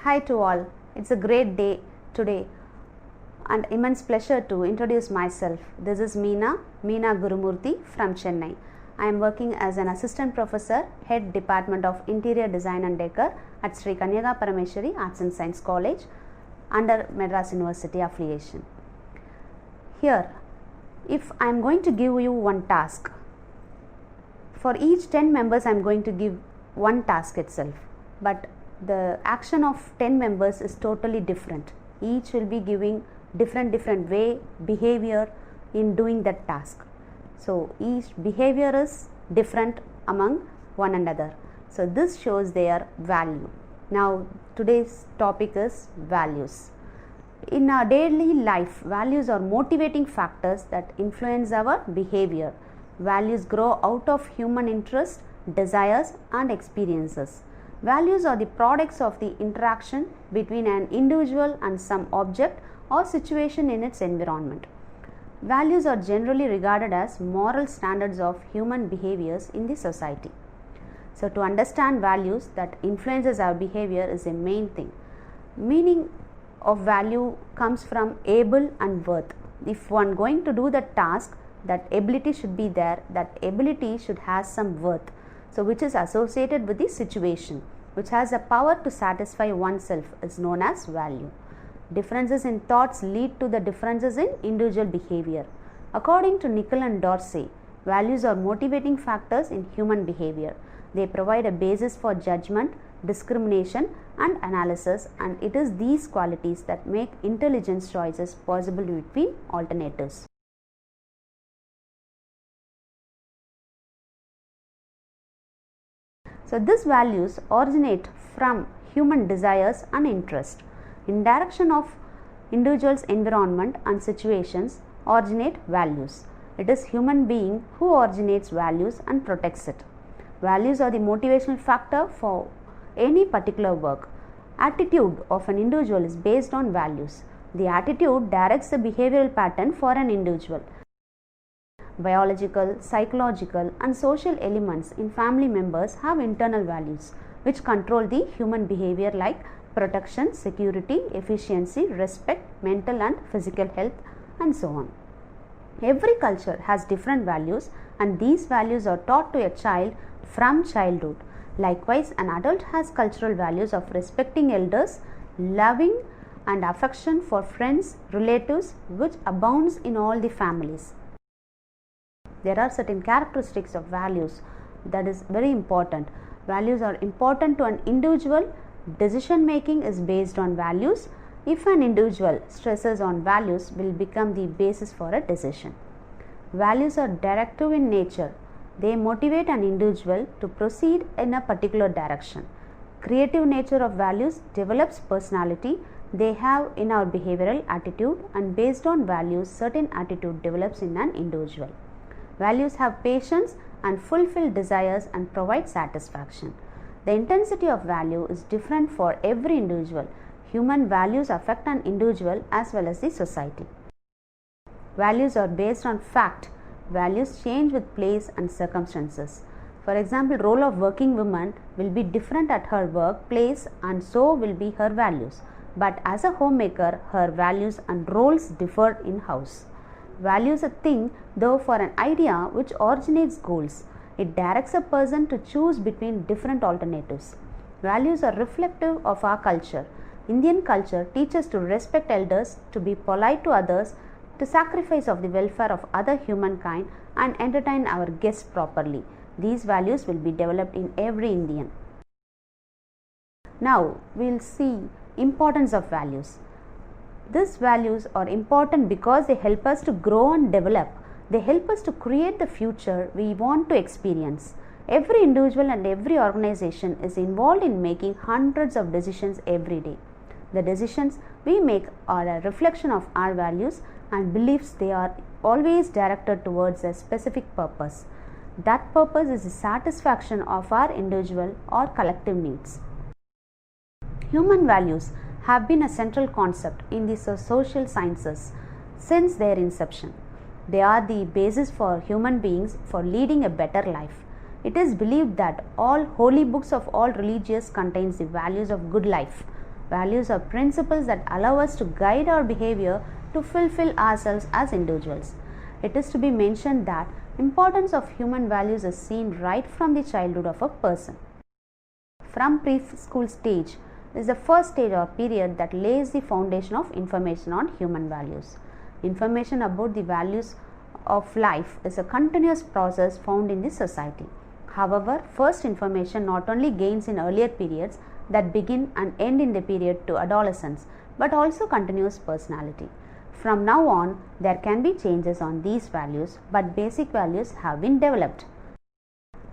Hi to all. It's a great day today and immense pleasure to introduce myself. This is Meena Gurumurthy from Chennai. I am working as an assistant professor, head department of interior design and decor at Sri Kanyaga Parameshwari Arts and Science College under Madras University affiliation. Here, if I am going to give you one task, for each 10 members I am going to give one task itself, but the action of 10 members is totally different. Each will be giving different way, behavior in doing that task. So each behavior is different among one another. So this shows their value. Now today's topic is values. In our daily life, values are motivating factors that influence our behavior. Values grow out of human interest, desires and experiences. Values are the products of the interaction between an individual and some object or situation in its environment. Values are generally regarded as moral standards of human behaviors in the society. So to understand values that influences our behavior is a main thing. Meaning of value comes from able and worth. If one going to do the task, that ability should be there, that ability should have some worth. So which is associated with the situation, which has a power to satisfy oneself, is known as value. Differences in thoughts lead to the differences in individual behavior. According to Nicol and Dorsey, values are motivating factors in human behavior. They provide a basis for judgment, discrimination and analysis, and it is these qualities that make intelligent choices possible between alternatives. So these values originate from human desires and interest. In direction of individual's environment and situations originate values. It is human being who originates values and protects it. Values are the motivational factor for any particular work. Attitude of an individual is based on values. The attitude directs the behavioral pattern for an individual. Biological, psychological and social elements in family members have internal values which control the human behavior like protection, security, efficiency, respect, mental and physical health and so on. Every culture has different values and these values are taught to a child from childhood. Likewise, an adult has cultural values of respecting elders, loving and affection for friends, relatives which abounds in all the families. There are certain characteristics of values that is very important. Values are important to an individual. Decision making is based on values. If an individual stresses on values, will become the basis for a decision. Values are directive in nature. They motivate an individual to proceed in a particular direction. Creative nature of values develops personality. They have in our behavioral attitude, and based on values, certain attitude develops in an individual. Values have patience and fulfill desires and provide satisfaction. The intensity of value is different for every individual. Human values affect an individual as well as the society. Values are based on fact. Values change with place and circumstances. For example, role of working woman will be different at her workplace and so will be her values. But as a homemaker, her values and roles differ in house. Value is a thing, though, for an idea which originates goals. It directs a person to choose between different alternatives. Values are reflective of our culture. Indian culture teaches to respect elders, to be polite to others, to sacrifice of the welfare of other humankind and entertain our guests properly. These values will be developed in every Indian. Now we will see importance of values. These values are important because they help us to grow and develop. They help us to create the future we want to experience. Every individual and every organization is involved in making hundreds of decisions every day. The decisions we make are a reflection of our values and beliefs. They are always directed towards a specific purpose. That purpose is the satisfaction of our individual or collective needs. Human values have been a central concept in the social sciences since their inception. They are the basis for human beings for leading a better life. It is believed that all holy books of all religions contains the values of good life. Values are principles that allow us to guide our behavior to fulfill ourselves as individuals. It is to be mentioned that importance of human values is seen right from the childhood of a person. From preschool stage is the first stage or period that lays the foundation of information on human values. Information about the values of life is a continuous process found in the society. However, first information not only gains in earlier periods that begin and end in the period to adolescence, but also continues personality. From now on, there can be changes on these values, but basic values have been developed.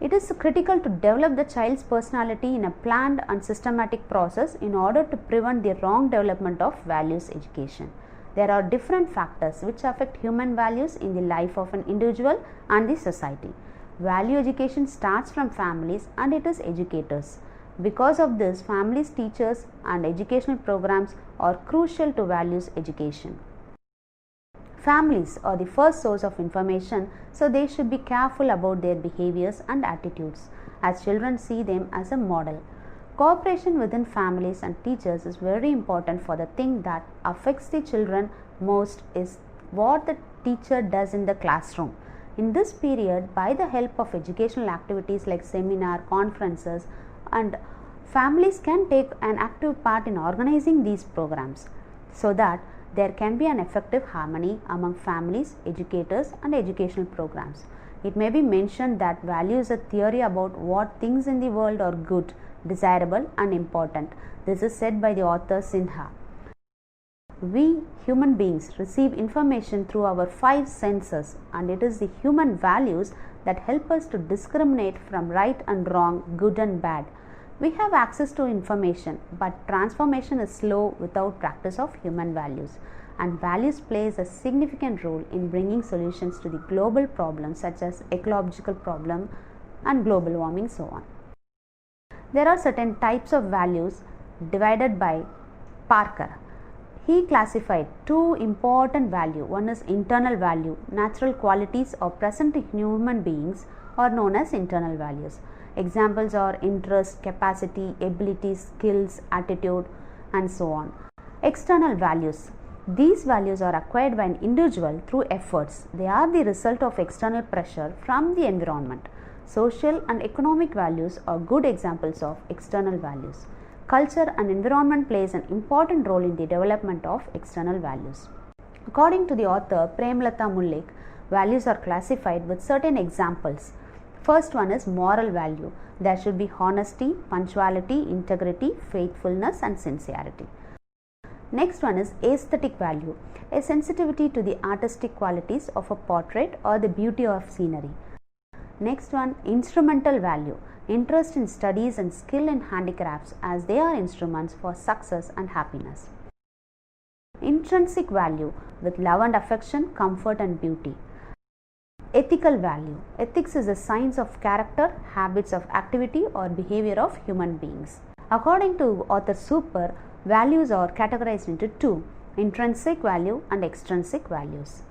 It is critical to develop the child's personality in a planned and systematic process in order to prevent the wrong development of values education. There are different factors which affect human values in the life of an individual and the society. Value education starts from families and it is educators. Because of this, families, teachers and educational programs are crucial to values education. Families are the first source of information, so they should be careful about their behaviors and attitudes, as children see them as a model. Cooperation within families and teachers is very important, for the thing that affects the children most is what the teacher does in the classroom. In this period, by the help of educational activities like seminar, conferences, and families can take an active part in organizing these programs, so that there can be an effective harmony among families, educators and educational programs. It may be mentioned that value is a theory about what things in the world are good, desirable and important. This is said by the author Sinha. We human beings receive information through our 5 senses, and it is the human values that help us to discriminate from right and wrong, good and bad. We have access to information, but transformation is slow without practice of human values, and values plays a significant role in bringing solutions to the global problems such as ecological problem and global warming, so on. There are certain types of values divided by Parker. He classified 2 important values. One is internal value. Natural qualities are present in human beings are known as internal values. Examples are interest, capacity, ability, skills, attitude and so on. External values. These values are acquired by an individual through efforts. They are the result of external pressure from the environment. Social and economic values are good examples of external values. Culture and environment plays an important role in the development of external values. According to the author Premlata Mullik, values are classified with certain examples. First one is moral value. There should be honesty, punctuality, integrity, faithfulness and sincerity. Next one is aesthetic value, a sensitivity to the artistic qualities of a portrait or the beauty of scenery. Next one, instrumental value, interest in studies and skill in handicrafts, as they are instruments for success and happiness. Intrinsic value, with love and affection, comfort and beauty. Ethical value. Ethics is a science of character, habits of activity or behavior of human beings. According to author Super, values are categorized into 2, intrinsic value and extrinsic values.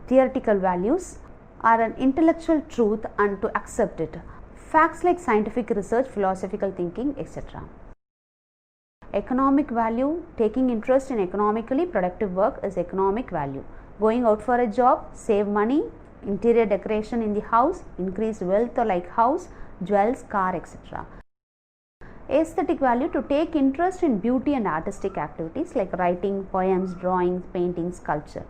Theoretical values are an intellectual truth and to accept it. Facts like scientific research, philosophical thinking, etc. Economic value, taking interest in economically productive work is economic value. Going out for a job, save money, interior decoration in the house, increase wealth like house, jewels, car, etc. Aesthetic value, to take interest in beauty and artistic activities like writing, poems, drawing, painting, sculpture.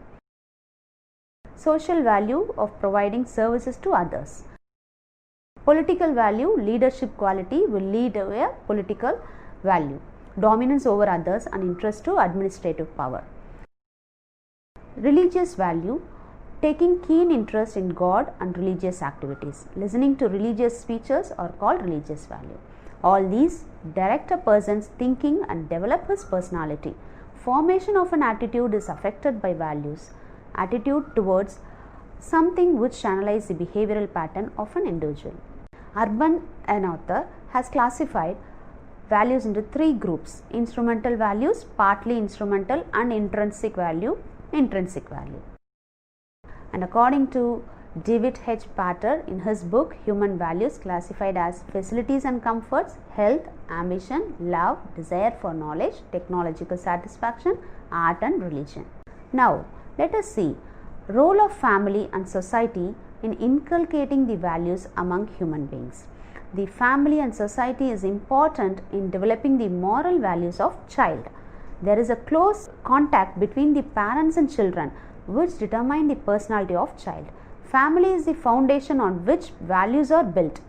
Social value, of providing services to others. Political value, leadership quality, will lead a political value. Dominance over others and interest to administrative power. Religious value, taking keen interest in God and religious activities. Listening to religious speeches are called religious value. All these direct a person's thinking and develop his personality. Formation of an attitude is affected by values. Attitude towards something which analyze the behavioral pattern of an individual. Urban, an author, has classified values into 3 groups: instrumental values, partly instrumental, and intrinsic value. And according to David H. Pater, in his book Human Values, classified as facilities and comforts, health, ambition, love, desire for knowledge, technological satisfaction, art and religion. Now, let us see role of family and society in inculcating the values among human beings. The family and society is important in developing the moral values of child. There is a close contact between the parents and children which determine the personality of child. Family is the foundation on which values are built.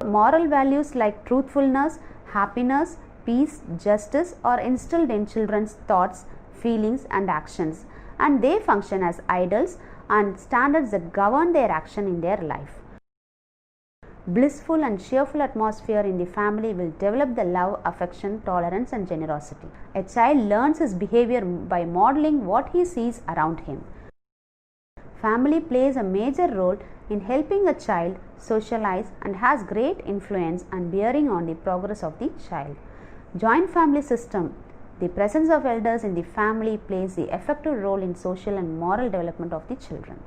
Moral values like truthfulness, happiness, peace, justice are instilled in children's thoughts, feelings and actions, and they function as ideals and standards that govern their action in their life. Blissful and cheerful atmosphere in the family will develop the love, affection, tolerance and generosity. A child learns his behavior by modeling what he sees around him. Family plays a major role in helping a child socialize and has great influence and bearing on the progress of the child. Joint family system. The presence of elders in the family plays the effective role in social and moral development of the children.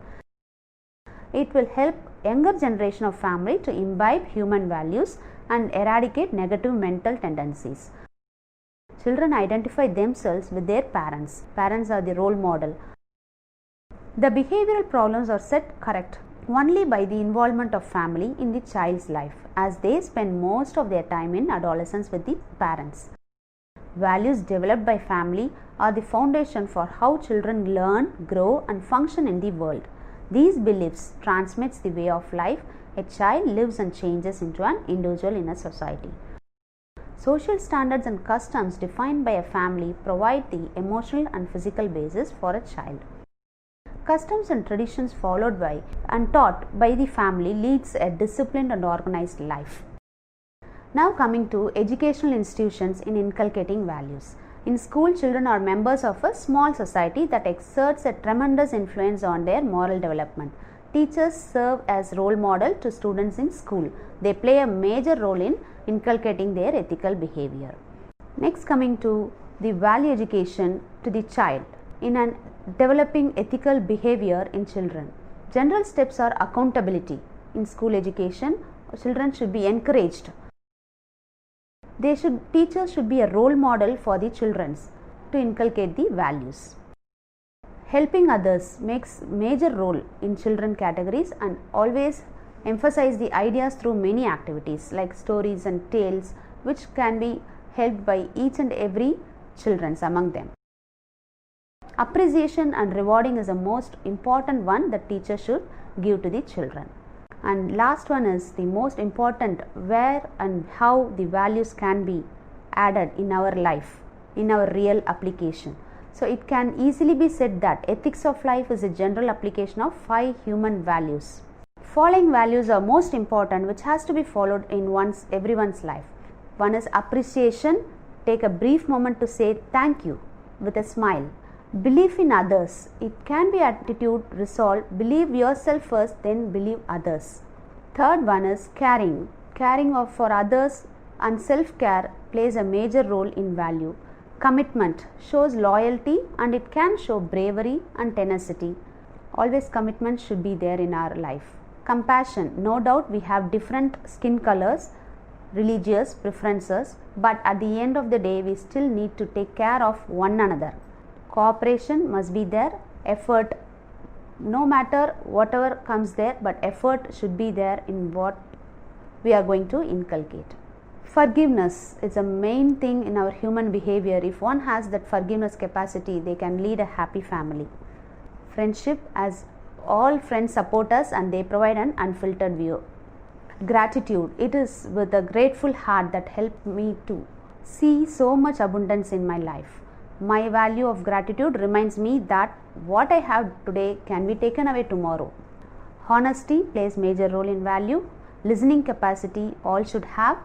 It will help younger generation of family to imbibe human values and eradicate negative mental tendencies. Children identify themselves with their parents. Parents are the role model. The behavioral problems are set correct only by the involvement of family in the child's life, as they spend most of their time in adolescence with the parents. Values developed by family are the foundation for how children learn, grow and function in the world. These beliefs transmits the way of life a child lives and changes into an individual in a society. Social standards and customs defined by a family provide the emotional and physical basis for a child. Customs and traditions followed by and taught by the family leads a disciplined and organized life. Now coming to educational institutions in inculcating values. In school, children are members of a small society that exerts a tremendous influence on their moral development. Teachers serve as role model to students in school. They play a major role in inculcating their ethical behavior. Next, coming to the value education to the child in an developing ethical behavior in children. General steps are accountability. In school education, children should be encouraged. Teachers should be a role model for the children to inculcate the values. Helping others makes major role in children categories and always emphasize the ideas through many activities like stories and tales, which can be helped by each and every children among them. Appreciation and rewarding is the most important one that teachers should give to the children. And last one is the most important, where and how the values can be added in our life, in our real application. So it can easily be said that ethics of life is a general application of 5 human values. Following values are most important, which has to be followed in everyone's life. One is appreciation. Take a brief moment to say thank you with a smile. Belief in others. It can be attitude, resolve. Believe yourself first, then believe others. Third one is caring. Caring for others and self-care plays a major role in value. Commitment shows loyalty and it can show bravery and tenacity. Always commitment should be there in our life. Compassion. No doubt we have different skin colors, religious preferences, but at the end of the day we still need to take care of one another. Cooperation must be there. Effort, no matter whatever comes there, but effort should be there in what we are going to inculcate. Forgiveness is a main thing in our human behavior. If one has that forgiveness capacity, they can lead a happy family. Friendship, as all friends support us and they provide an unfiltered view. Gratitude, it is with a grateful heart that helped me to see so much abundance in my life. My value of gratitude reminds me that what I have today can be taken away tomorrow. Honesty plays major role in value. Listening capacity all should have.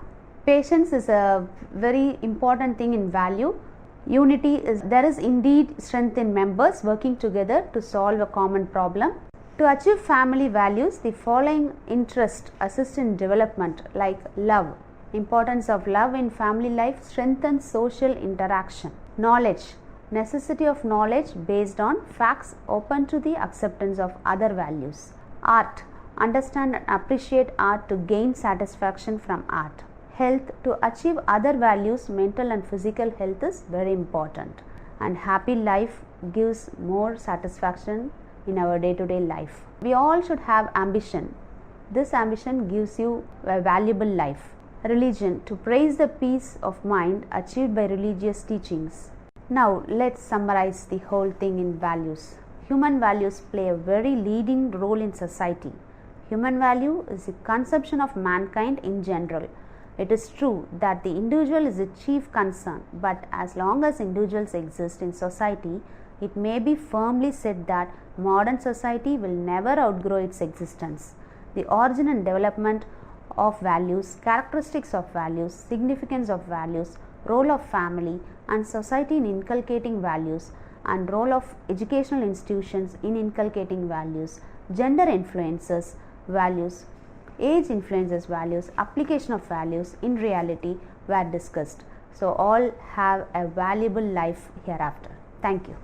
Patience is a very important thing in value. Unity is, there is indeed strength in members working together to solve a common problem. To achieve family values, the following interests assist in development, like love. Importance of love in family life strengthens social interaction. Knowledge. necessity of knowledge based on facts open to the acceptance of other values. Art, understand and appreciate art to gain satisfaction from art. Health, to achieve other values, mental and physical health is very important. And happy life gives more satisfaction in our day-to-day life. We all should have ambition. This ambition gives you a valuable life. Religion, to praise the peace of mind achieved by religious teachings. Now let's summarize the whole thing in values. Human values play a very leading role in society. Human value is a conception of mankind in general. It is true that the individual is the chief concern, but as long as individuals exist in society, it may be firmly said that modern society will never outgrow its existence. The origin and development of values, characteristics of values, significance of values, role of family and society in inculcating values, and role of educational institutions in inculcating values, gender influences values, age influences values, application of values in reality were discussed. So all have a valuable life hereafter. Thank you.